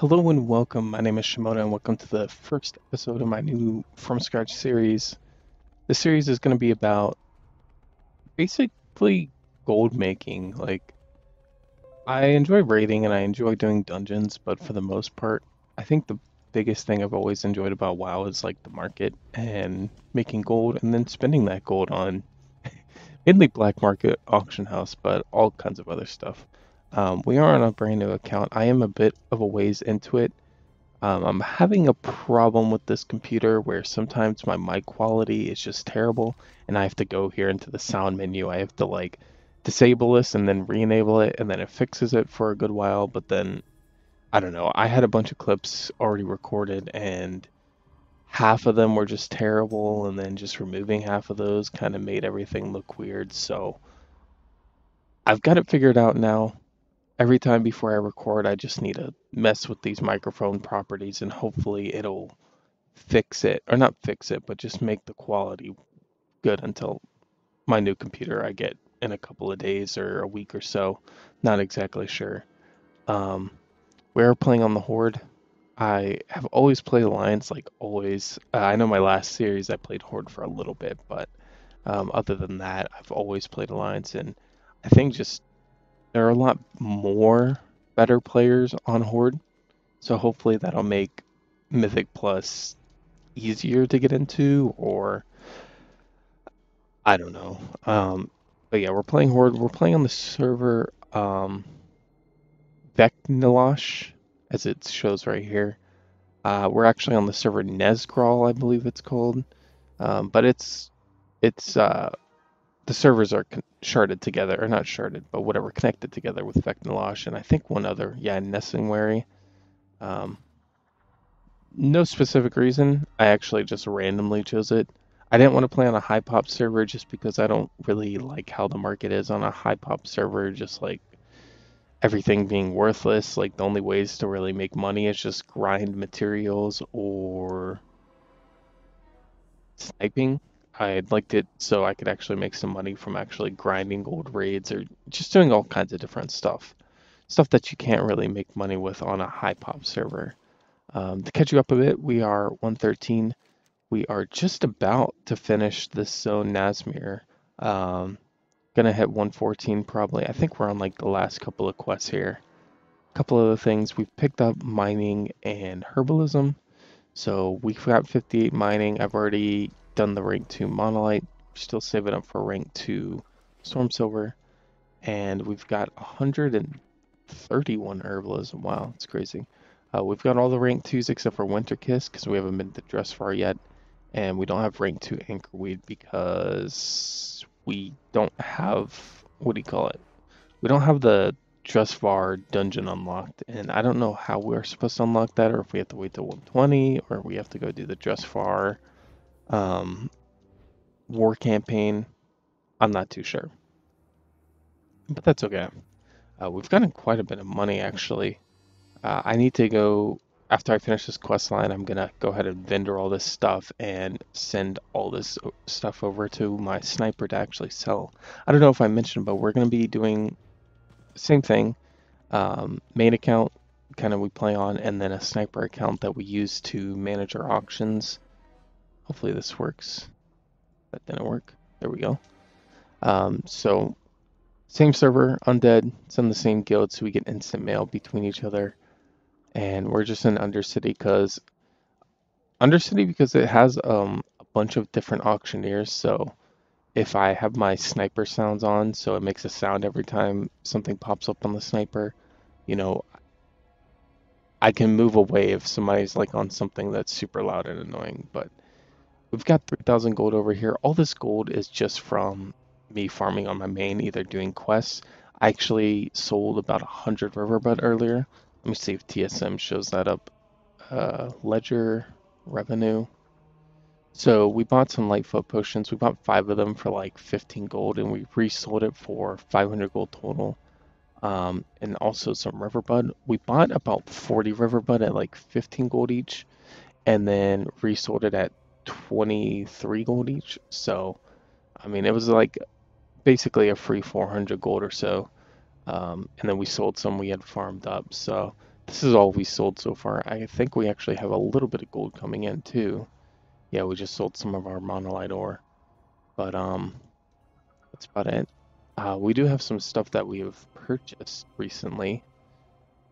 Hello and welcome. My name is Shamonna and welcome to the first episode of my new From Scratch series. This series is going to be about basically gold making. I enjoy raiding and I enjoy doing dungeons, but for the most part, I think the biggest thing I've always enjoyed about WoW is like the market and making gold and then spending that gold on mainly black market auction house, but all kinds of other stuff. We are on a brand new account. I am a bit of a ways into it. I'm having a problem with this computer where sometimes my mic quality is just terrible and I have to go here into the sound menu. I have to like disable this and then re-enable it and then it fixes it for a good while. But then I don't know. I had a bunch of clips already recorded and half of them were just terrible and then just removing half of those kind of made everything look weird. So I've got it figured out now. Every time before I record, I just need to mess with these microphone properties and hopefully it'll fix it, or not fix it, but just make the quality good until my new computer I get in a couple of days or a week or so. Not exactly sure. Um, we're playing on the Horde. I have always played Alliance, like always. I know my last series I played Horde for a little bit, but other than that, I've always played Alliance, and I think just there are a lot more better players on Horde, so hopefully that'll make Mythic Plus easier to get into, or I don't know. But yeah, we're playing Horde. We're playing on the server Vek'nilash, as it shows right here. We're actually on the server Nezgral, I believe it's called. But it's the servers are sharded together, or not sharded, but whatever, connected together with Vek'nilash, and I think one other, yeah, Nesingwary. Um, No specific reason. I actually just randomly chose it. I didn't want to play on a high pop server just because I don't really like how the market is on a high pop server, just like everything being worthless. Like the only ways to really make money is just grind materials or sniping. I liked it so I could actually make some money from actually grinding gold raids or just doing all kinds of different stuff. Stuff that you can't really make money with on a high pop server. To catch you up a bit, we are 113. We are just about to finish this zone Nazmir. Um, gonna hit 114 probably. I think we're on like the last couple of quests here. A couple of the things we've picked up mining and herbalism. So we've got 58 mining. I've already done the rank 2 monolite. Still saving up for rank 2 storm silver. And we've got 131 herbalism. Wow, it's crazy. We've got all the rank 2s except for Winter Kiss because we haven't been to Dressfar yet. And we don't have rank 2 Anchorweed because we don't have, what do you call it? We don't have the Dressvar dungeon unlocked, and I don't know how we're supposed to unlock that, or if we have to wait till 120, or we have to go do the Dressvar um, war campaign. I'm not too sure, but that's okay. We've gotten quite a bit of money, actually. I need to go, after I finish this quest line, I'm gonna go ahead and vendor all this stuff and send all this stuff over to my sniper to actually sell. I don't know if I mentioned, but we're gonna be doing the same thing. Main account, kind of we play on, and then a sniper account that we use to manage our auctions. Hopefully this works. That didn't work. There we go. So same server, undead. It's in the same guild, so we get instant mail between each other. And we're just in Undercity because it has a bunch of different auctioneers. So if I have my sniper sounds on, so it makes a sound every time something pops up on the sniper, you know, I can move away if somebody's like on something that's super loud and annoying. But we've got 3,000 gold over here. All this gold is just from me farming on my main, either doing quests. I actually sold about 100 riverbud earlier. Let me see if TSM shows that up. Ledger revenue. So we bought some Lightfoot potions. We bought 5 of them for like 15 gold, and we resold it for 500 gold total. And also some riverbud. We bought about 40 riverbud at like 15 gold each, and then resold it at 23 gold each. So, I mean, it was like basically a free 400 gold or so. And then we sold some we had farmed up. So This is all we sold so far. I think we actually have a little bit of gold coming in too. Yeah, we just sold some of our monolite ore, but that's about it. We do have some stuff that we have purchased recently.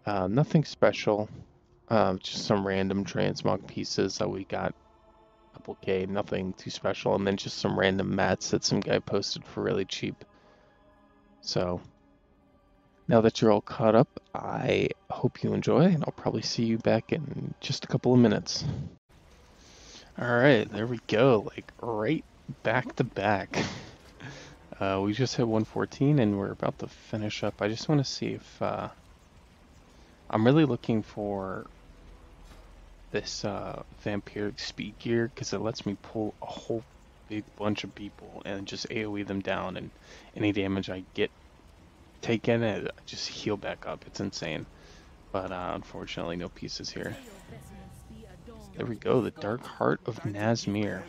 Nothing special. Just some random transmog pieces that we got a couple K, nothing too special, and then just some random mats that some guy posted for really cheap. So now that you're all caught up, I hope you enjoy, and I'll probably see you back in just a couple of minutes. Alright, there we go, like right back to back. We just hit 114 and we're about to finish up. I just want to see if I'm really looking for this vampiric speed gear because it lets me pull a whole big bunch of people and just AoE them down, and any damage I get taken, I just heal back up. It's insane. But unfortunately, no pieces here. There we go, the Dark Heart of Nazmir.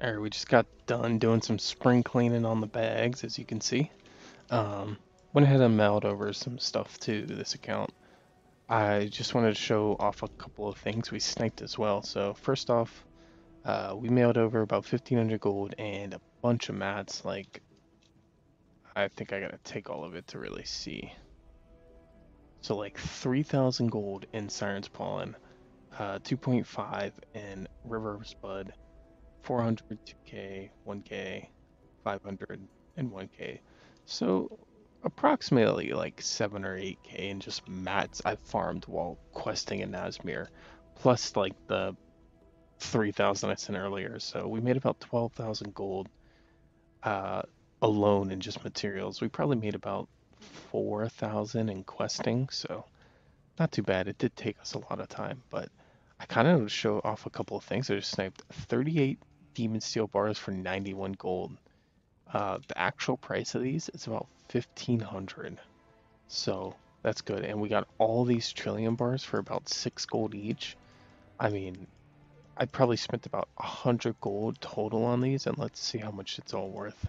Alright, we just got done doing some spring cleaning on the bags, as you can see. Went ahead and mailed over some stuff to this account. I just wanted to show off a couple of things we sniped as well. So first off, we mailed over about 1,500 gold and a bunch of mats. Like, I think I gotta take all of it to really see. So like 3,000 gold in Siren's Pollen, 2.5 in River's Bud, 400 2k, 1k, 500 and 1k. So approximately like 7 or 8k in just mats I farmed while questing in Nazmir, plus like the 3,000 I sent earlier. So we made about 12,000 gold alone in just materials. We probably made about 4,000 in questing, so not too bad. It did take us a lot of time, but I kind of want to show off a couple of things. I just sniped 38 Demon Steel bars for 91 gold. The actual price of these is about 1,500, so that's good. And we got all these Trillium bars for about 6 gold each. I mean, I probably spent about 100 gold total on these, and let's see how much it's all worth.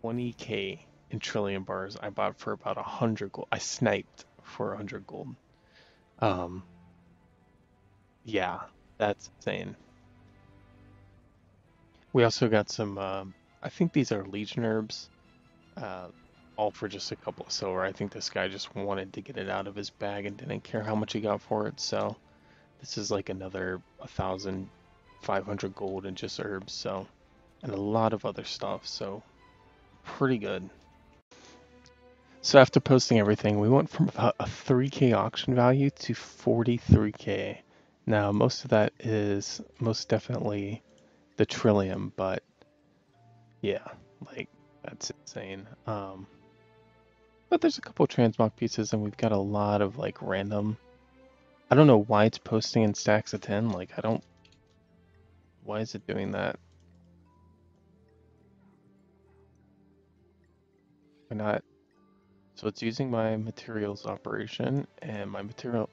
20k in Trillium bars I bought for about 100 gold. I sniped for 100 gold. Yeah, that's insane. We also got some, I think these are Legion herbs, all for just a couple of silver. I think this guy just wanted to get it out of his bag and didn't care how much he got for it, so this is like another 1,500 gold in just herbs, so, and a lot of other stuff, so pretty good. So after posting everything, we went from about a 3k auction value to 43k. Now, most of that is most definitely the Trillium, but yeah, like, that's insane. But there's a couple transmog pieces, and we've got a lot of like random. I don't know why it's posting in stacks of 10. Like, I don't. Why is it doing that? Why not? So it's using my materials operation, and my material.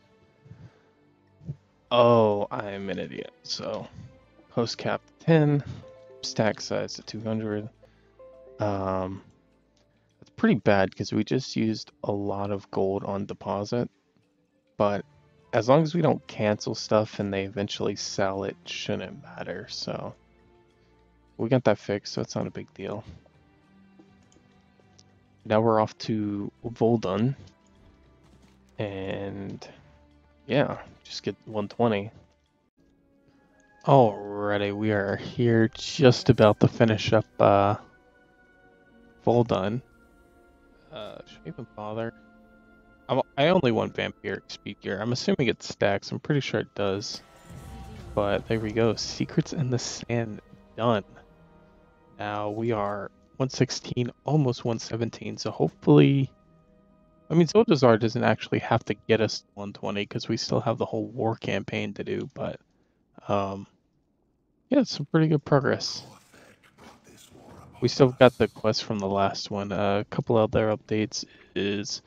Oh, I'm an idiot. So post cap 10, stack size to 200. It's pretty bad because we just used a lot of gold on deposit, but as long as we don't cancel stuff and they eventually sell, it shouldn't matter. So we got that fixed, so it's not a big deal. Now we're off to Voldun, and yeah, just get 120. Alrighty, we are here just about to finish up Voldun. Should I even bother? I only want Vampiric Speed Gear. I'm assuming it stacks. I'm pretty sure it does. But there we go. Secrets in the Sand done. Now we are 116, almost 117. So hopefully, I mean, Zoldazar doesn't actually have to get us to 120 because we still have the whole war campaign to do. But yeah, it's some pretty good progress. We still got the quest from the last one. A couple other updates is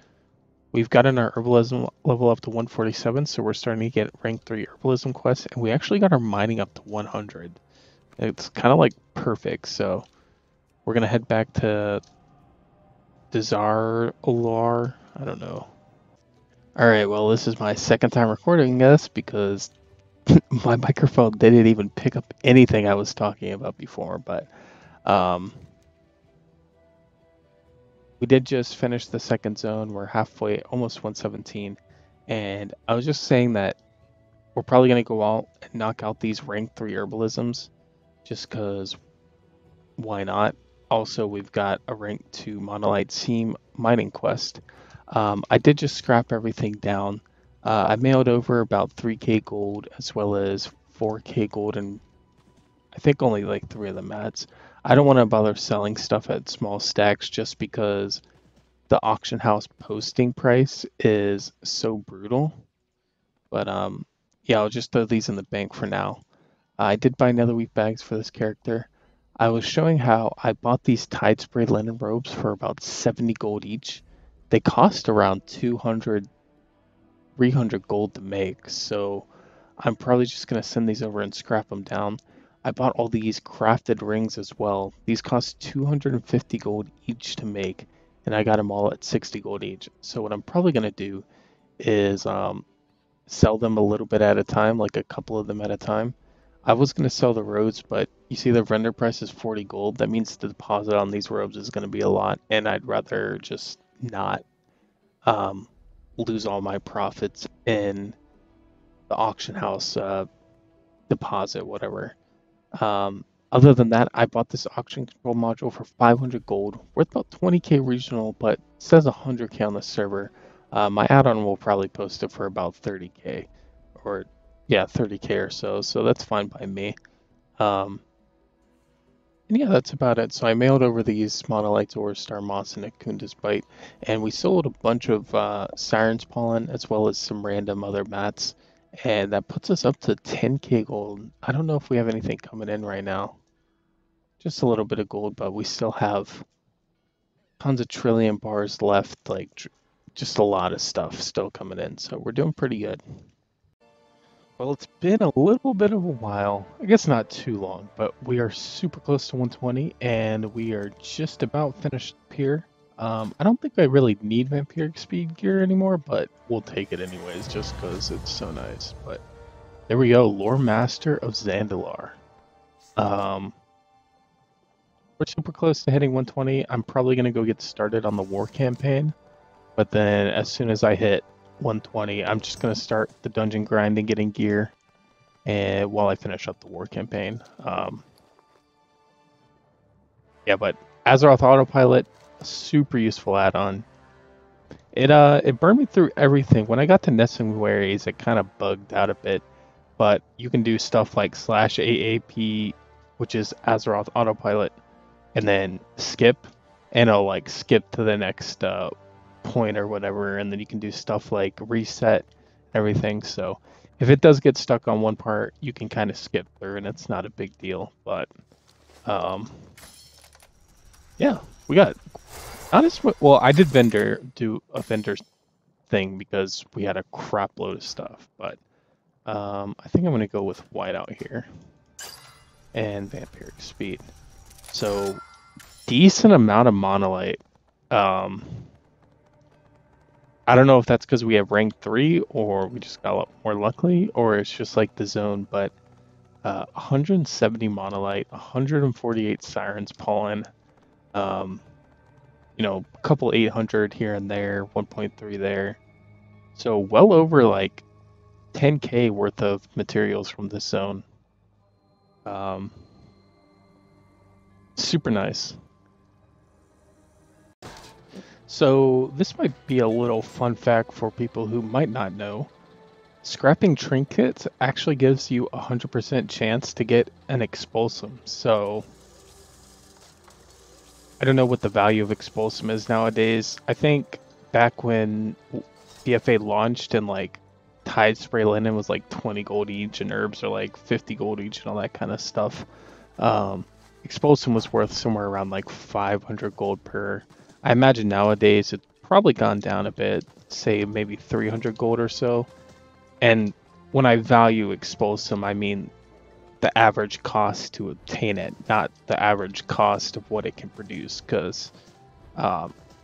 we've gotten our herbalism level up to 147, so we're starting to get rank 3 herbalism quests, and we actually got our mining up to 100. It's kind of like perfect, so we're going to head back to Desire Alar. I don't know. Alright, well, this is my second time recording this because my microphone didn't even pick up anything I was talking about before, but um, we did just finish the second zone. We're halfway, almost 117, and I was just saying that we're probably going to go out and knock out these rank 3 herbalisms just because why not? Also, we've got a rank 2 monolite seam mining quest. I did just scrap everything down. I mailed over about 3k gold as well as 4k gold and I think only like 3 of the mats. I don't want to bother selling stuff at small stacks just because the auction house posting price is so brutal. But yeah, I'll just throw these in the bank for now. I did buy nether wheat bags for this character. I was showing how I bought these tide spray linen robes for about 70 gold each. They cost around 200, 300 gold to make, so I'm probably just going to send these over and scrap them down. I bought all these crafted rings as well. These cost 250 gold each to make, and I got them all at 60 gold each. So what I'm probably going to do is sell them a little bit at a time, like a couple of them at a time. I was going to sell the robes, but you see the render price is 40 gold. That means the deposit on these robes is going to be a lot, and I'd rather just not um, lose all my profits in the auction house deposit, whatever. Um, Other than that, I bought this auction control module for 500 gold, worth about 20k regional, but says 100k on the server. My add-on will probably post it for about 30k, or yeah, 30k or so. So that's fine by me. Um, and yeah, that's about it. So I mailed over these monolites, or star moss, and a Kunda's bite, and we sold a bunch of Siren's pollen as well as some random other mats, and that puts us up to 10k gold. I don't know if we have anything coming in right now. Just a little bit of gold, but we still have tons of trillion bars left, like just a lot of stuff still coming in. So we're doing pretty good. Well, it's been a little bit of a while. I guess not too long, but we are super close to 120 and we are just about finished up here. I don't think I really need vampiric speed gear anymore, but we'll take it anyways just because it's so nice. But there we go, Lore Master of Zandalar. We're super close to hitting 120. I'm probably going to go get started on the war campaign. But then as soon as I hit 120, I'm just going to start the dungeon grind and getting gear and while I finish up the war campaign. Yeah, but Azeroth Autopilot, a super useful add-on. It burned me through everything. When I got to Nesgral, it kind of bugged out a bit. But you can do stuff like /AAP, which is Azeroth Autopilot, and then skip, and it'll like skip to the next point or whatever, and then you can do stuff like reset everything. So if it does get stuck on one part, you can kind of skip through, and it's not a big deal. But yeah, we got honestly. Well, I did do a vendor thing because we had a crap load of stuff, but I think I'm gonna go with whiteout here and vampiric speed. So decent amount of monolite. I don't know if that's because we have rank 3 or we just got a lot more lucky, or it's just like the zone, but 170 monolite, 148 sirens pollen, you know, a couple 800 here and there, 1.3 there. So well over like 10k worth of materials from this zone. Super nice. So this might be a little fun fact for people who might not know. Scrapping trinkets actually gives you a 100% chance to get an expulsum. So I don't know what the value of expulsum is nowadays. I think back when PFA launched and like tide spray linen was like 20 gold each and herbs are like 50 gold each and all that kind of stuff. Expulsum was worth somewhere around like 500 gold per. I imagine nowadays it's probably gone down a bit, say maybe 300 gold or so. And when I value expulsum, I mean the average cost to obtain it, not the average cost of what it can produce. Because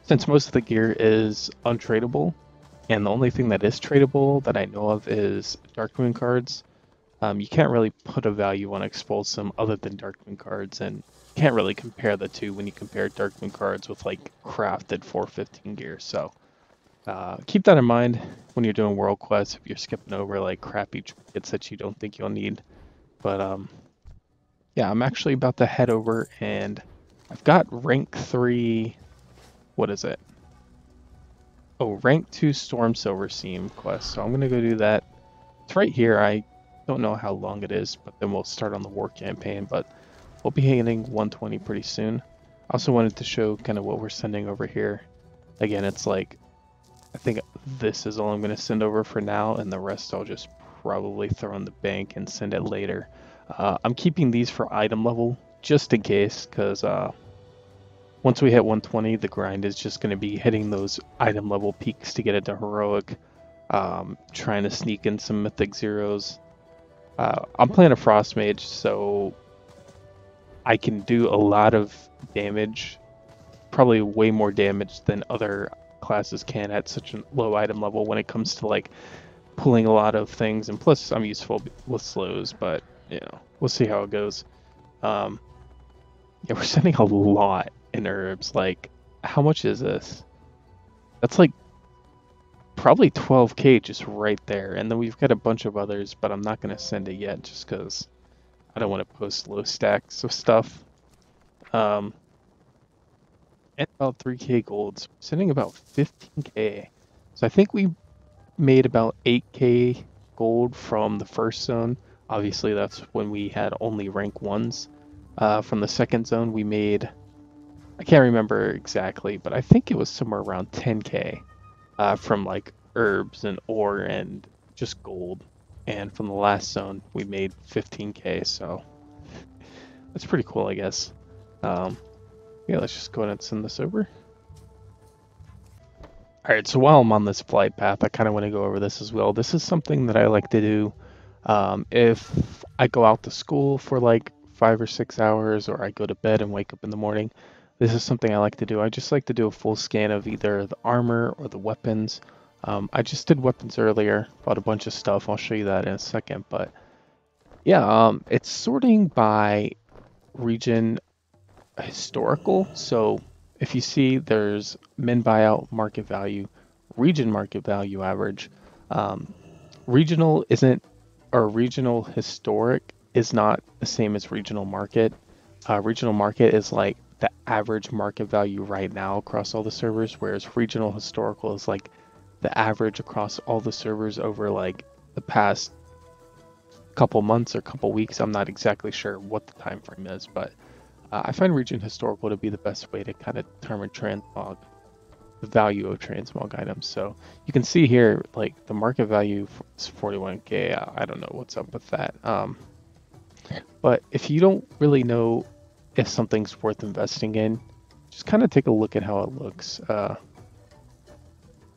Since most of the gear is untradeable, and the only thing that is tradable that I know of is Darkmoon cards, you can't really put a value on Expulsum other than Darkmoon cards, and you can't really compare the two when you compare Darkmoon cards with like crafted 415 gear. So keep that in mind when you're doing world quests if you're skipping over like crappy trinkets that you don't think you'll need. But yeah, I'm actually about to head over and I've got rank 3, what is it? Oh, rank 2 Storm Silver Seam quest. So I'm going to go do that. It's right here. I don't know how long it is, but then we'll start on the war campaign. But we'll be hitting 120 pretty soon. I also wanted to show kind of what we're sending over here. Again, it's like, I think this is all I'm going to send over for now, and the rest I'll just probably throw in the bank and send it later. I'm keeping these for item level just in case, because once we hit 120, the grind is just going to be hitting those item level peaks to get into heroic, trying to sneak in some mythic zeros. I'm playing a frost mage, so I can do a lot of damage, probably way more damage than other classes can at such a low item level when it comes to like pulling a lot of things, and plus I'm useful with slows, but you know, we'll see how it goes. Yeah, we're sending a lot in herbs. Like, how much is this? That's like probably 12k just right there, and then we've got a bunch of others, but I'm not going to send it yet just because I don't want to post low stacks of stuff. And about 3k gold, so sending about 15k. So I think we made about 8k gold from the first zone. Obviously, that's when we had only rank 1s. From the second zone, we made, I can't remember exactly, but I think it was somewhere around 10k from like herbs and ore and just gold. And from the last zone, we made 15k, so that's pretty cool, I guess. Yeah, let's just go ahead and send this over. Alright, so while I'm on this flight path, I kind of want to go over this as well. This is something that I like to do if I go out to school for like 5 or 6 hours, or I go to bed and wake up in the morning. This is something I like to do. I just like to do a full scan of either the armor or the weapons. I just did weapons earlier, bought a bunch of stuff. I'll show you that in a second. But yeah, it's sorting by region historical. So if you see there's min buyout market value, region market value average. Regional isn't, or regional historic is not the same as regional market. Regional market is like the average market value right now across all the servers, whereas regional historical is like the average across all the servers over like the past couple months or couple weeks. I'm not exactly sure what the time frame is, but I find region historical to be the best way to kind of determine transmog, the value of transmog items. So you can see here, like the market value is 41k. I don't know what's up with that. But if you don't really know if something's worth investing in, just kind of take a look at how it looks.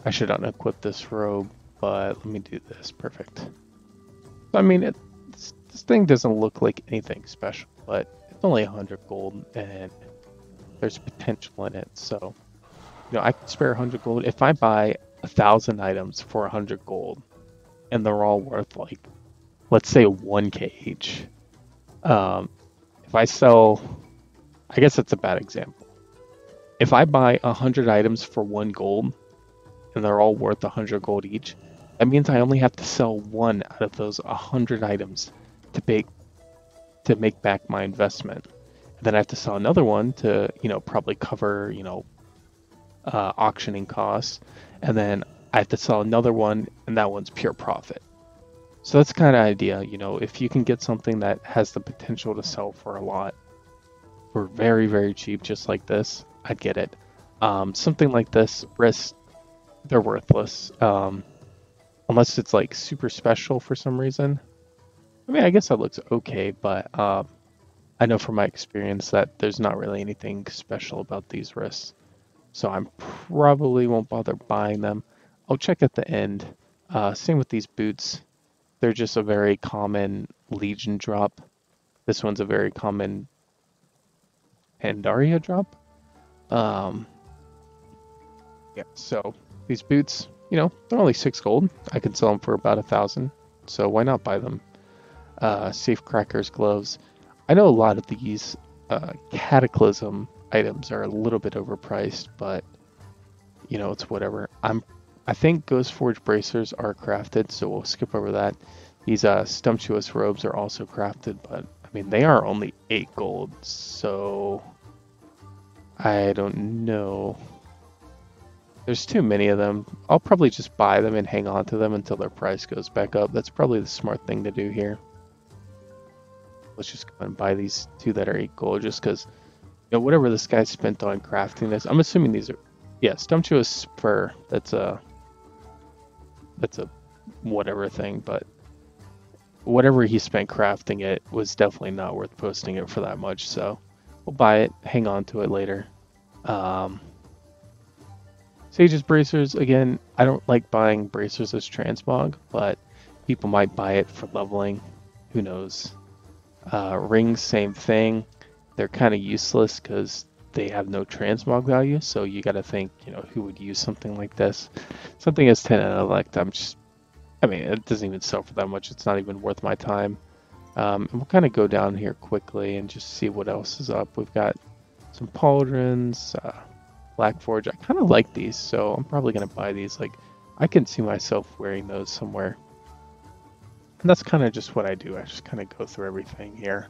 I should unequip this robe, but let me do this. Perfect. So, I mean, this thing doesn't look like anything special, but it's only 100 gold, and there's potential in it. So, you know, I can spare 100 gold. If I buy 1,000 items for 100 gold, and they're all worth like, let's say 1k each. If I sell, I guess that's a bad example. If I buy 100 items for 1 gold, and they're all worth 100 gold each, that means I only have to sell one out of those 100 items to make back my investment. And then I have to sell another one to, you know, probably cover, you know, auctioning costs. And then I have to sell another one, and that one's pure profit. So that's the kind of idea, you know, if you can get something that has the potential to sell for a lot, for very, very cheap, just like this, I'd get it. Something like this, risks, they're worthless. Unless it's like super special for some reason. I mean, I guess that looks okay, but I know from my experience that there's not really anything special about these wrists. So I probably won't bother buying them. I'll check at the end. Same with these boots. They're just a very common Legion drop. This one's a very common Pandaria drop. Yeah, so these boots, they're only 6 gold. I can sell them for about 1,000. So why not buy them? Safe crackers, gloves. I know a lot of these cataclysm items are a little bit overpriced, but it's whatever. I think Ghost Forge bracers are crafted, so we'll skip over that. These Stumptuous robes are also crafted, but I mean they are only 8 gold, so I don't know. There's too many of them. I'll probably just buy them and hang on to them until their price goes back up. That's probably the smart thing to do here. Let's just go and buy these 2 that are 8 gold, just because whatever this guy spent on crafting this. I'm assuming these are, yeah, Stumptuous fur. That's a whatever thing, but whatever he spent crafting it was definitely not worth posting it for that much. So we'll buy it, hang on to it later. Sage's bracers, again, I don't like buying bracers as transmog, but people might buy it for leveling. Who knows? Rings, same thing. They're kind of useless because they have no transmog value, so you got to think, who would use something like this? Something as 10 intellect, it doesn't even sell for that much. It's not even worth my time. And we'll kind of go down here quickly and just see what else is up. We've got some pauldrons, Black Forge. I kind of like these, so I'm probably going to buy these. Like, I can see myself wearing those somewhere. And that's kind of just what I do. I just kind of go through everything here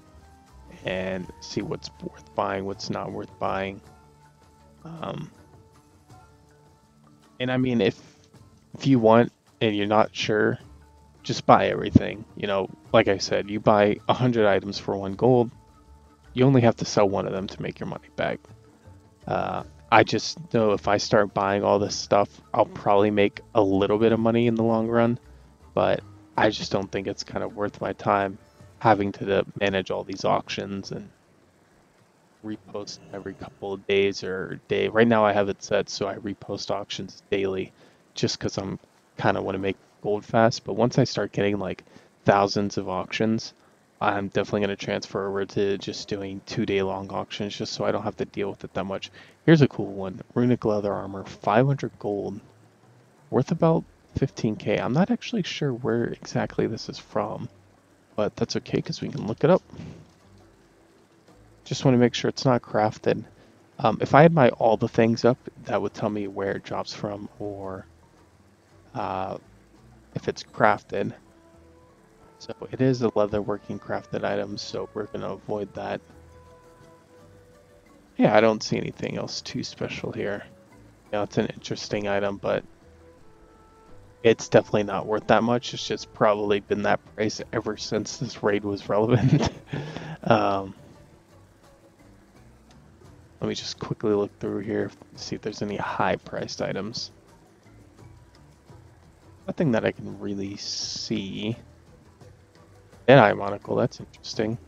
and see what's worth buying, what's not worth buying. And I mean, if you want and you're not sure, just buy everything. Like I said, you buy 100 items for 1 gold. You only have to sell one of them to make your money back. I just know if I start buying all this stuff, I'll probably make a little bit of money in the long run, but I just don't think it's kind of worth my time having to manage all these auctions and repost every couple of days or day. Right now I have it set so I repost auctions daily just because I'm kind of want to make gold fast, but once I start getting like thousands of auctions, I'm definitely going to transfer over to just doing 2-day long auctions just so I don't have to deal with it that much. Here's a cool one. Runic leather armor, 500 gold, worth about 15k. I'm not actually sure where exactly this is from, but that's okay because we can look it up. Just want to make sure it's not crafted. If I had all the things up, that would tell me where it drops from or if it's crafted. So it is a leatherworking crafted item, so we're going to avoid that. Yeah, I don't see anything else too special here. It's an interesting item, but it's definitely not worth that much. It's just probably been that price ever since this raid was relevant. Let me just quickly look through here, see if there's any high-priced items. Nothing that I can really see. Deadeye monocle, that's interesting.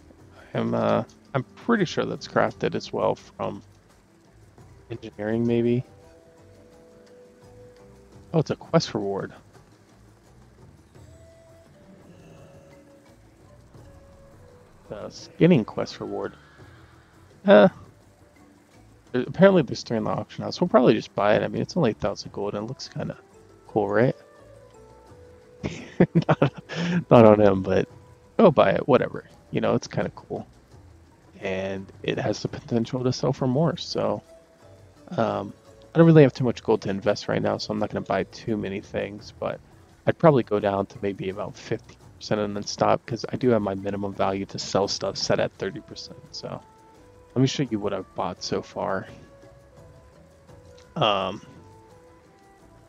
I'm pretty sure that's crafted as well from engineering, maybe. Oh, it's a quest reward. The skinning quest reward. Apparently there's 3 in the auction house. We'll probably just buy it. I mean, it's only 1,000 gold and it looks kind of cool, right? not on him, but go buy it, whatever. It's kind of cool. And it has the potential to sell for more, so I don't really have too much gold to invest right now, so I'm not going to buy too many things, but I'd probably go down to maybe about 50% and then stop, because I do have my minimum value to sell stuff set at 30%, so let me show you what I've bought so far. So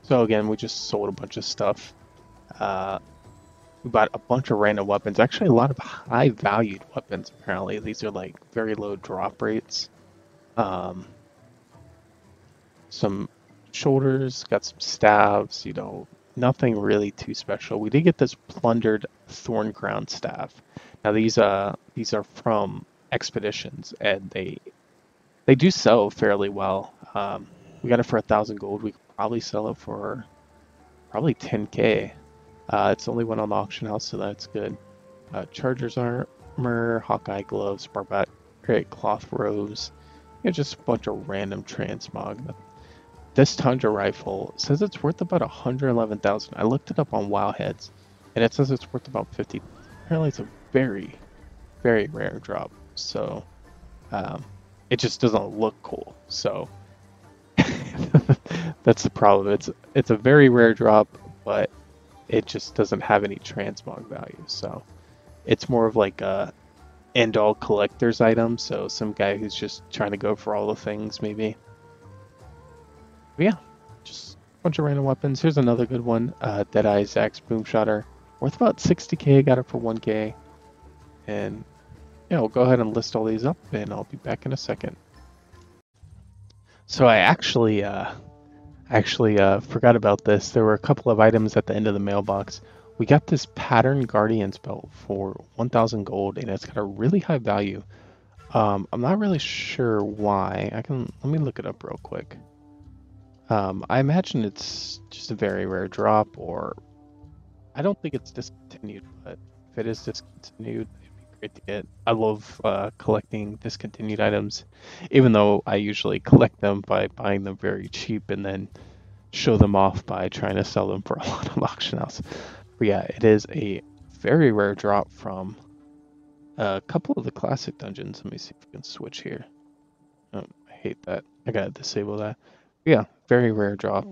again, we just sold a bunch of stuff. We bought a bunch of random weapons. Actually, a lot of high-valued weapons, apparently. These are, like, very low drop rates. Some shoulders, got some staves, nothing really too special. We did get this plundered thorn crown staff. Now, these are from expeditions, and they do sell fairly well. We got it for 1,000 gold. We could probably sell it for probably 10k. It's the only one on the auction house, so that's good. Charger's armor, Hawkeye gloves, barbaric cloth robes. Just a bunch of random transmog. this Tundra rifle says it's worth about 111,000. I looked it up on Wowheads, and it says it's worth about 50. Apparently, it's a very, very rare drop. So, um, it just doesn't look cool. So, that's the problem. It's a very rare drop, but it just doesn't have any transmog value. So, it's more of like a end all collector's item. So, some guy who's just trying to go for all the things, maybe. But yeah, just a bunch of random weapons. Here's another good one. Deadeye Zax Boom Shotter. Worth about 60k. Got it for 1k. And yeah, we'll go ahead and list all these up, and I'll be back in a second. So I actually forgot about this. There were a couple of items at the end of the mailbox. We got this Pattern Guardian's belt for 1,000 gold, and it's got a really high value. I'm not really sure why. Let me look it up real quick. I imagine it's just a very rare drop, or I don't think it's discontinued, but if it is discontinued, it'd be great to get. I love collecting discontinued items, even though I usually collect them by buying them very cheap and then show them off by trying to sell them for a lot on auction house. But yeah, it is a very rare drop from a couple of the classic dungeons. Let me see if we can switch here. Oh, I hate that. I gotta disable that. Yeah, very rare drop.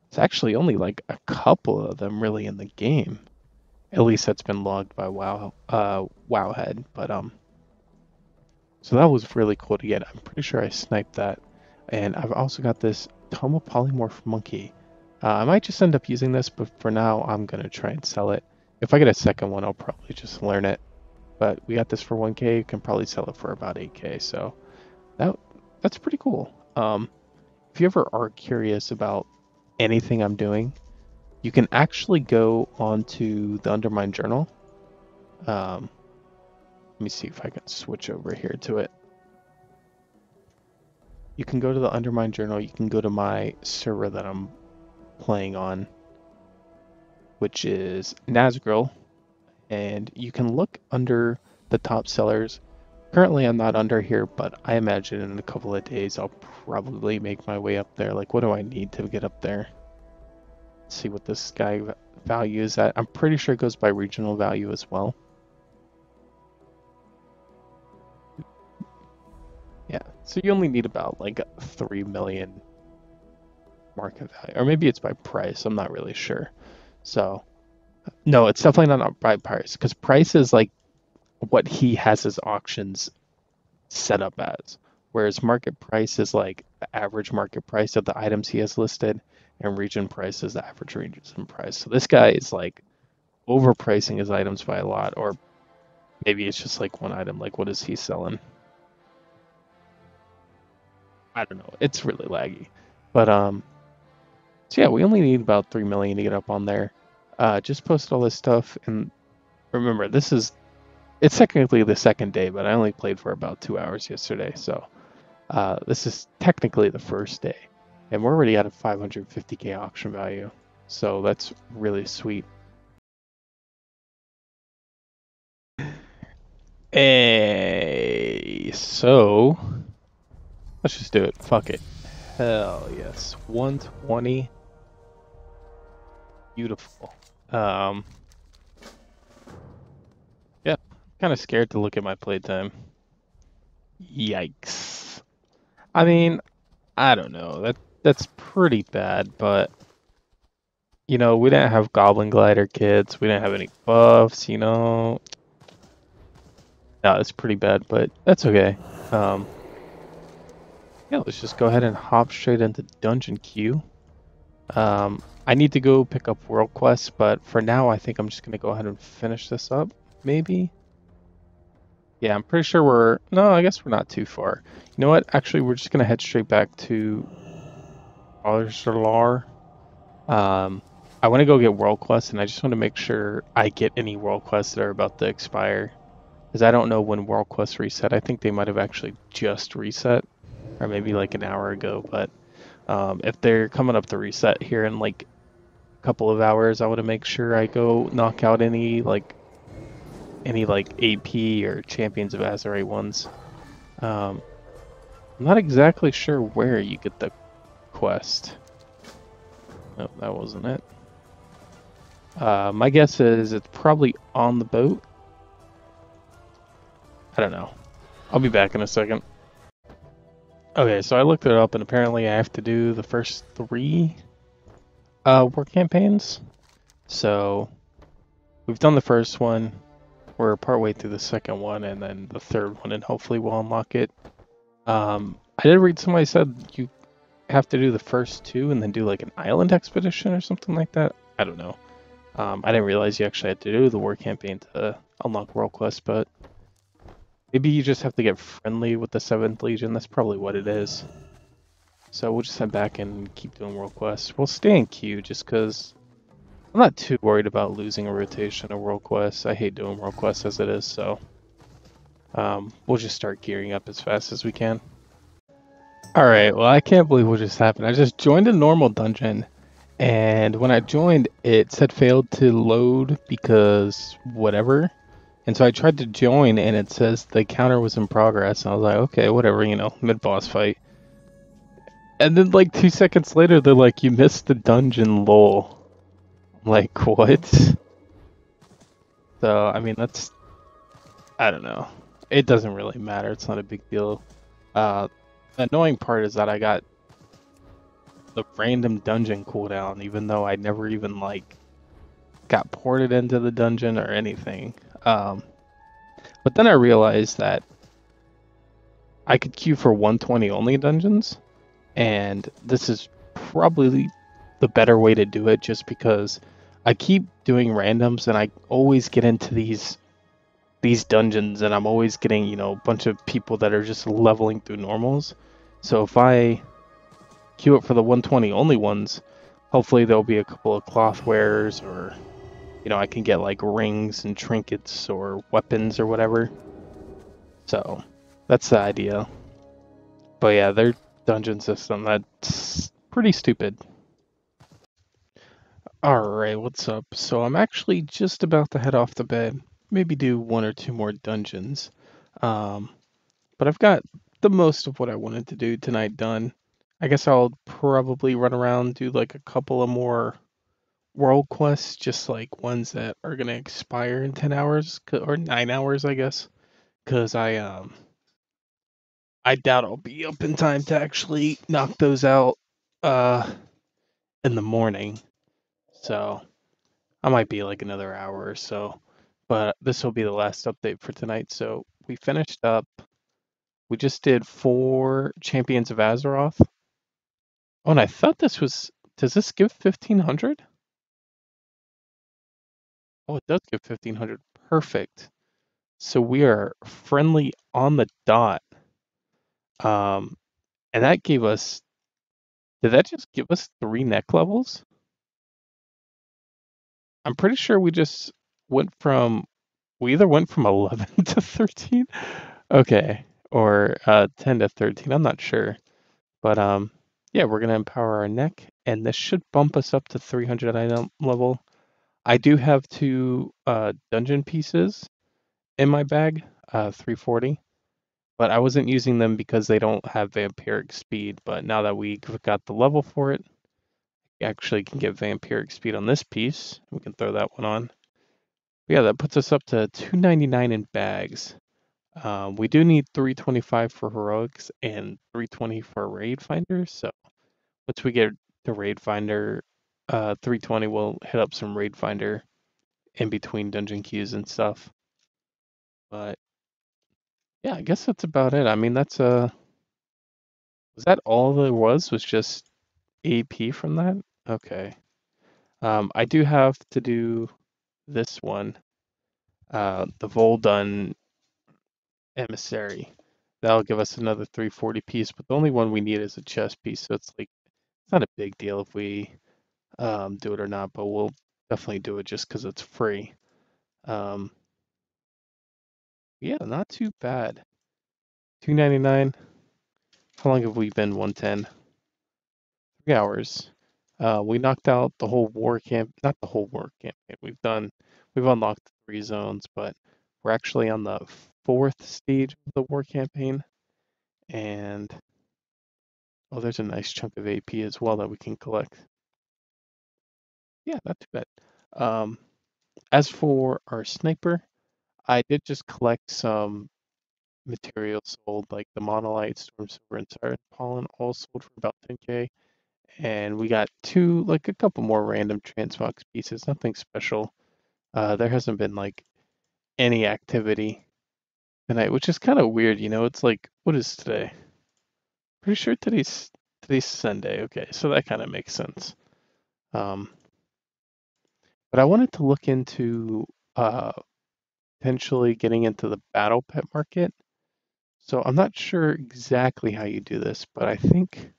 It's actually only like a couple of them really in the game. At least that's been logged by Wowhead. But so that was really cool to get. I'm pretty sure I sniped that. And I've also got this Toma Polymorph Monkey. I might just end up using this, but for now I'm gonna try and sell it. If I get a second one, I'll probably just learn it. But we got this for 1k. You can probably sell it for about 8k. So that's pretty cool. If you ever are curious about anything I'm doing, you can actually go onto the Undermine Journal. Let me see if I can switch over here to it. You can go to the Undermine Journal. You can go to my server that I'm playing on, which is Nezgral, and you can look under the top sellers. Currently, I'm not under here, but I imagine in a couple of days I'll probably make my way up there. Like, what do I need to get up there? Let's see what this guy value is at. I'm pretty sure it goes by regional value as well. Yeah, so you only need about like 3 million market value, or maybe it's by price. I'm not really sure. So, no, it's definitely not by price, because price is like what he has his auctions set up as, whereas market price is like the average market price of the items he has listed, and region price is the average region price. So this guy is like overpricing his items by a lot, or maybe it's just like one item. Like, what is he selling? I don't know. It's really laggy, but so yeah, we only need about 3 million to get up on there. Just post all this stuff, and remember, it's technically the second day, but I only played for about 2 hours yesterday, so this is technically the first day, and we're already at a 550k auction value, so that's really sweet. Hey, so let's just do it. Fuck it. Hell yes. 120. Beautiful. Yeah, kind of scared to look at my playtime. Yikes. I mean, I don't know. That's pretty bad, but you know, we didn't have Goblin Glider kits. We didn't have any buffs, you know. No, it's pretty bad, but that's okay. Yeah, let's just go ahead and hop straight into Dungeon Queue. I need to go pick up World Quests, but for now, I think I'm just gonna go ahead and finish this up, maybe. Yeah, I'm pretty sure no, I guess we're not too far. You know what? Actually, we're just gonna head straight back to Arsalar. I want to go get World Quests, and I just want to make sure I get any World Quests that are about to expire, because I don't know when World Quests reset. I think they might have actually just reset, or maybe like an hour ago, but if they're coming up to reset here in like a couple of hours, I want to make sure I go knock out any AP or Champions of Azerite ones. I'm not exactly sure where you get the quest. No, that wasn't it. My guess is it's probably on the boat. I don't know. I'll be back in a second. Okay, so I looked it up, and apparently I have to do the first 3 war campaigns. So we've done the first one. We're partway through the second one, and then the third one, and hopefully we'll unlock it. I did read somebody said you have to do the first 2 and then do like an island expedition or something like that. I don't know. I didn't realize you actually had to do the war campaign to unlock world quest, but maybe you just have to get friendly with the 7th Legion. That's probably what it is. So we'll just head back and keep doing world quests. We'll stay in queue just because I'm not too worried about losing a rotation of world quests. I hate doing world quests as it is, so we'll just start gearing up as fast as we can. Alright, well I can't believe what just happened. I just joined a normal dungeon, and when I joined it said failed to load because whatever. And so I tried to join and it says the counter was in progress. And I was like, okay, whatever, mid-boss fight. And then like 2 seconds later, they're like, you missed the dungeon, lol. I'm like, what? So, I mean, I don't know. It doesn't really matter. It's not a big deal. The annoying part is that I got the random dungeon cooldown, even though I never even like got ported into the dungeon or anything. But then I realized that I could queue for 120 only dungeons, and this is probably the better way to do it just because I keep doing randoms and I always get into these dungeons and I'm always getting, a bunch of people that are just leveling through normals. So if I queue up for the 120 only ones, hopefully there'll be a couple of cloth wearers or I can get like rings and trinkets or weapons or whatever. So that's the idea. But yeah, their dungeon system, that's pretty stupid. Alright, what's up? So I'm actually just about to head off to bed. Maybe do 1 or 2 more dungeons. Um, but I've got the most of what I wanted to do tonight done. I guess I'll probably run around, do like a couple of more world quests, just like ones that are gonna expire in 10 hours, or 9 hours, I guess. Because I doubt I'll be up in time to actually knock those out uh, in the morning. So I might be like another hour or so. But this will be the last update for tonight. So we finished up. We just did 4 Champions of Azeroth. Oh, and I thought this was. Does this give 1500? Oh, it does give 1500. Perfect. So we are friendly on the dot. Um, and that gave us. Did that just give us 3 neck levels? I'm pretty sure we just went from. We either went from 11 to 13. Okay, or 10 to 13. I'm not sure. But yeah, we're gonna empower our neck, and this should bump us up to 300 item level. I do have 2 dungeon pieces in my bag, 340, but I wasn't using them because they don't have vampiric speed. But now that we got the level for it, we actually can get vampiric speed on this piece. We can throw that one on. But yeah, that puts us up to 299 in bags. We do need 325 for heroics and 320 for raid finder. So once we get the raid finder, 320 will hit up some raid finder in between dungeon queues and stuff. But yeah, I guess that's about it. I mean, was that all there was just AP from that? Okay. I do have to do this one, the Voldun emissary. That'll give us another 340 piece, but the only one we need is a chest piece, so it's like it's not a big deal if we do it or not, but we'll definitely do it just because it's free. Um, yeah, not too bad. 299. How long have we been 110? 3 hours. We knocked out the whole war camp, not the whole war campaign. We've unlocked 3 zones, but we're actually on the 4th stage of the war campaign. And oh, there's a nice chunk of AP as well that we can collect. Yeah, not too bad. Um, as for our sniper, I did just collect some materials sold, like the monolite, storm silver, and siren pollen, all sold for about 10k. And we got like a couple more random transmog pieces, nothing special. There hasn't been like any activity tonight, which is kind of weird, you know. It's like, what is today? Pretty sure today's Sunday. Okay, so that kind of makes sense. Um, but I wanted to look into uh, potentially getting into the battle pet market. So I'm not sure exactly how you do this, but I think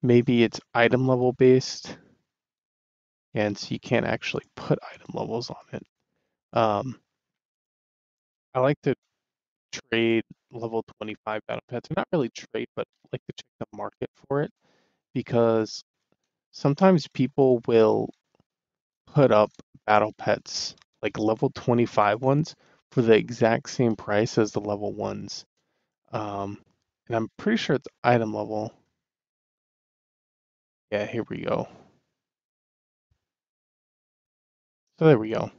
maybe it's item level based, and so you can't actually put item levels on it. Um, I like to trade level 25 battle pets, or not really trade, but like to check the market for it because sometimes people will put up battle pets like level 25 ones for the exact same price as the level ones. Um, and I'm pretty sure it's item level. Yeah, here we go. So there we go.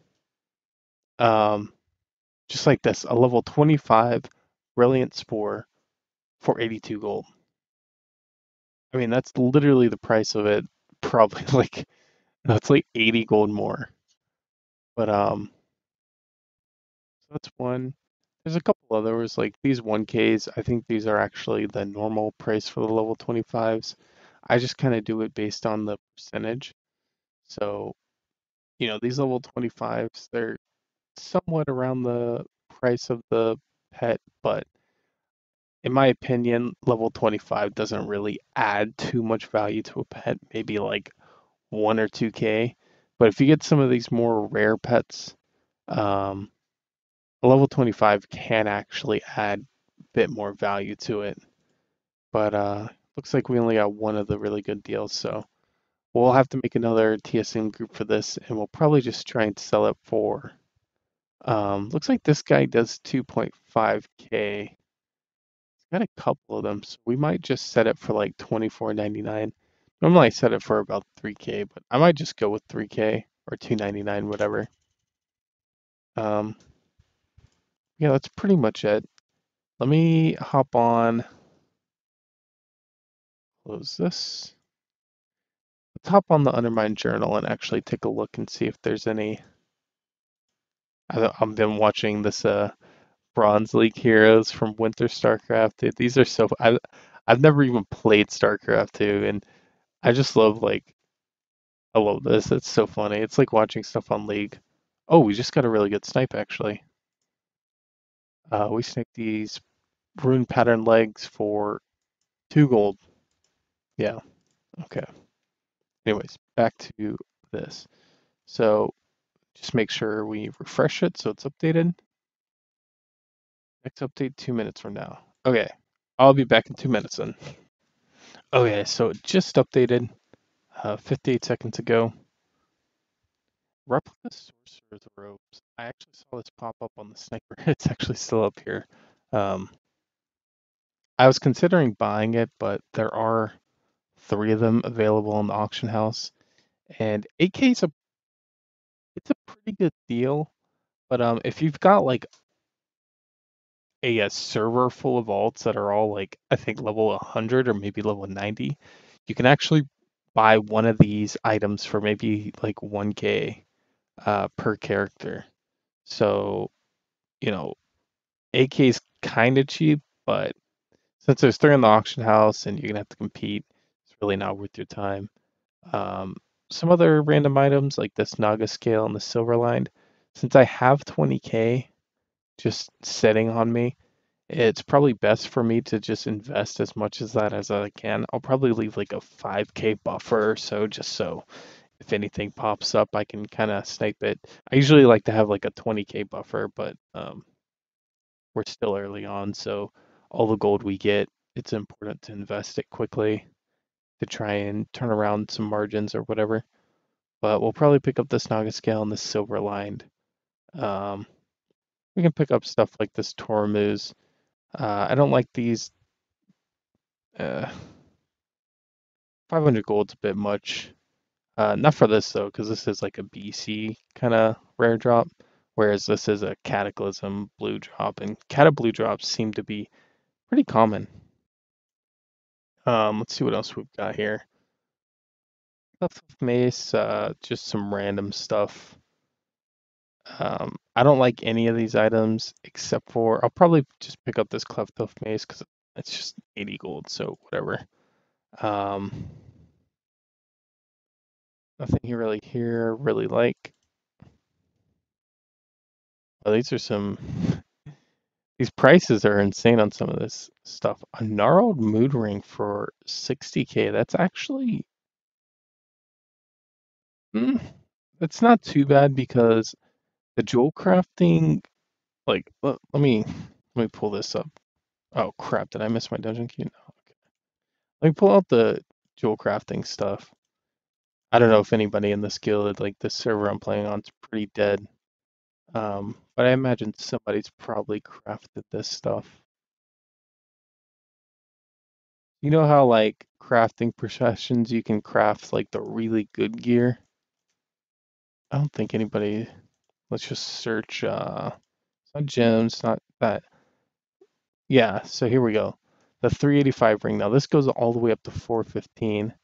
Um, just like this, a level 25 Brilliant Spore for 82 gold. I mean, that's literally the price of it. Probably like that's like 80 gold more. But so that's one. There's a couple others like these 1Ks. I think these are actually the normal price for the level 25s. I just kind of do it based on the percentage. So, you know, these level 25s, they're somewhat around the price of the pet, but in my opinion, level 25 doesn't really add too much value to a pet, maybe like 1 or 2k. But if you get some of these more rare pets, um, a level 25 can actually add a bit more value to it. But looks like we only got one of the really good deals, so we'll have to make another TSM group for this, and we'll probably just try and sell it for. Looks like this guy does 2.5k. Got a couple of them, so we might just set it for like 24.99. Normally I set it for about 3k, but I might just go with 3k or 2.99, whatever. Um, yeah, that's pretty much it. Let me hop on, close this. Let's hop on the Undermine Journal and actually take a look and see if there's any. I've been watching this Bronze League Heroes from Winter StarCraft. Dude, these are so. I've never even played StarCraft 2, and I just love like I love this. It's so funny. It's like watching stuff on League. Oh, we just got a really good snipe actually. We sniped these rune pattern legs for 2 gold. Yeah. Okay. Anyways, back to this. So just make sure we refresh it so it's updated. Next update 2 minutes from now. Okay. I'll be back in 2 minutes then. Okay, so it just updated 58 seconds ago. Replica Sorcerer's Robes. I actually saw this pop up on the sniper. It's actually still up here. Um, I was considering buying it, but there are 3 of them available in the auction house, and 8K is it's a pretty good deal. But if you've got like a server full of alts that are all like I think level 100 or maybe level 90, you can actually buy one of these items for maybe like 1K per character. So you know, 8K is kind of cheap, but since there's 3 in the auction house and you're gonna have to compete, it's really not worth your time. Um, some other random items like this Naga scale and the silver lined. Since I have 20k just sitting on me, it's probably best for me to just invest as much as that as I can. I'll probably leave like a 5k buffer or so, just so if anything pops up, I can kind of snipe it. I usually like to have like a 20k buffer, but we're still early on, so all the gold we get, it's important to invest it quickly to try and turn around some margins or whatever. But we'll probably pick up this Naga scale and this silver lined. Um, we can pick up stuff like this Tormuz. I don't like these. Uh, 500 gold's a bit much. Not for this though, because this is like a BC kind of rare drop, whereas this is a Cataclysm blue drop, and Cata blue drops seem to be pretty common. Let's see what else we've got here. Stuff with mace, just some random stuff. I don't like any of these items except for I'll probably just pick up this cleft hoof mace because it's just 80 gold, so whatever. Um, Nothing you really here really like. Oh, these are some. These prices are insane on some of this stuff. A gnarled mood ring for 60k. That's actually. Mm, that's not too bad because the jewel crafting. Like, let me pull this up. Oh crap! Did I miss my dungeon key? No. Okay. Let me pull out the jewel crafting stuff. I don't know if anybody in this guild, like this server I'm playing on, is pretty dead. But I imagine somebody's probably crafted this stuff. You know how like crafting professions you can craft like the really good gear? I don't think anybody. Let's just search. It's not gems, not that. Yeah. So here we go. The 385 ring. Now this goes all the way up to 415.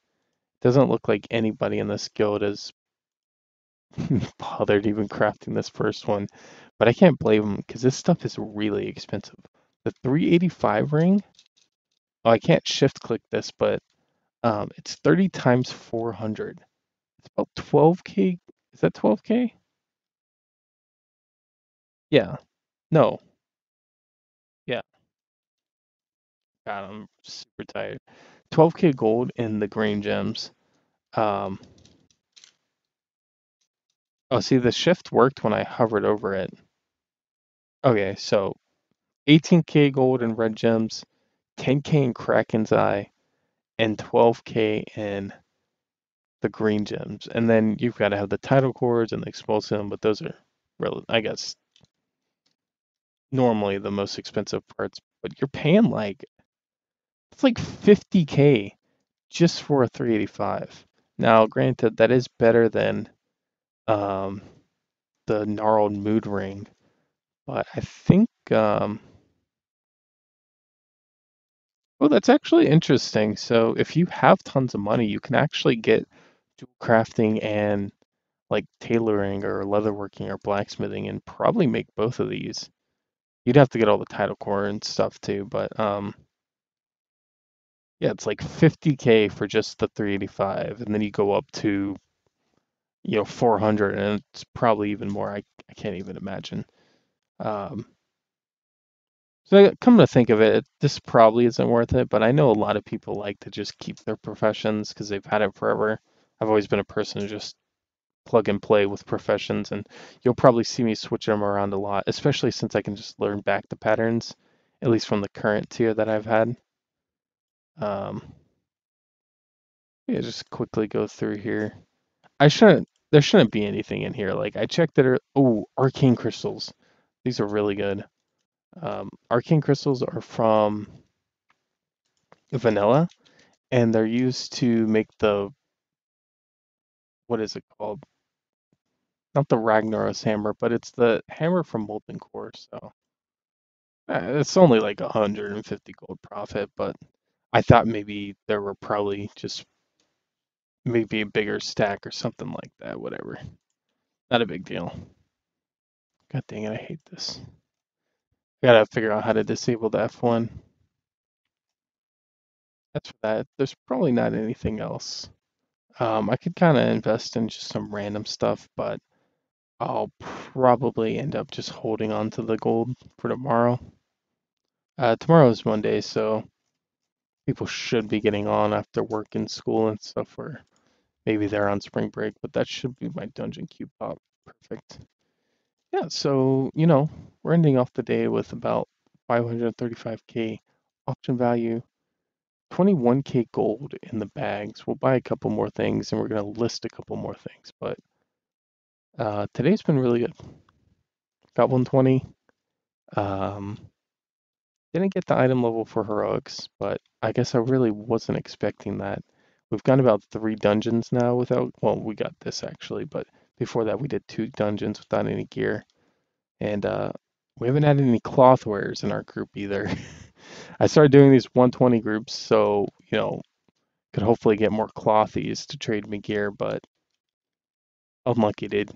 Doesn't look like anybody in this guild is bothered even crafting this first one, but I can't blame them because this stuff is really expensive. The 385 ring. Oh, I can't shift click this, but it's 30 times 400. It's about 12k. Is that 12k? Yeah. No. Yeah. God, I'm super tired. 12k gold in the green gems. Um, oh, see, the shift worked when I hovered over it. Okay, so 18k gold in red gems, 10k in Kraken's Eye, and 12k in the green gems. And then you've got to have the title cores and the explosive, but those are, I guess, normally the most expensive parts. But you're paying like, it's like 50k just for a 385. Now, granted, that is better than um, the gnarled mood ring, but I think, well, that's actually interesting. So if you have tons of money, you can actually get jewel crafting and like tailoring or leatherworking or blacksmithing and probably make both of these. You'd have to get all the title core and stuff too, but yeah, it's like 50k for just the 385, and then you go up to 400, and it's probably even more. I can't even imagine. Um, so come to think of it, this probably isn't worth it, but I know a lot of people like to just keep their professions because they've had it forever. I've always been a person who just plug and play with professions, and you'll probably see me switching them around a lot, especially since I can just learn back the patterns, at least from the current tier that I've had. Um, yeah, just quickly go through here. There shouldn't be anything in here. Like I checked that. Oh, arcane crystals. These are really good. Arcane crystals are from vanilla, and they're used to make the what is it called? Not the Ragnaros hammer, but it's the hammer from Molten Core. So it's only like 150 gold profit, but I thought maybe there were probably just maybe a bigger stack or something like that. Whatever, not a big deal. God dang it, I hate this. I gotta figure out how to disable the F1. That's for that. There's probably not anything else. I could kind of invest in just some random stuff, but I'll probably end up just holding on to the gold for tomorrow. Tomorrow is Monday, so people should be getting on after work and school and stuff, or maybe they're on spring break, but that should be my dungeon cube pop. Perfect. Yeah, so, we're ending off the day with about 535k auction value, 21k gold in the bags. We'll buy a couple more things and we're going to list a couple more things, but today's been really good. Got 120. Um, Didn't get the item level for heroics, but I guess I really wasn't expecting that. We've gone about 3 dungeons now without, well, we got this actually, but before that we did 2 dungeons without any gear. And we haven't had any cloth wearers in our group either. I started doing these 120 groups, so, could hopefully get more clothies to trade me gear, but unlucky, dude.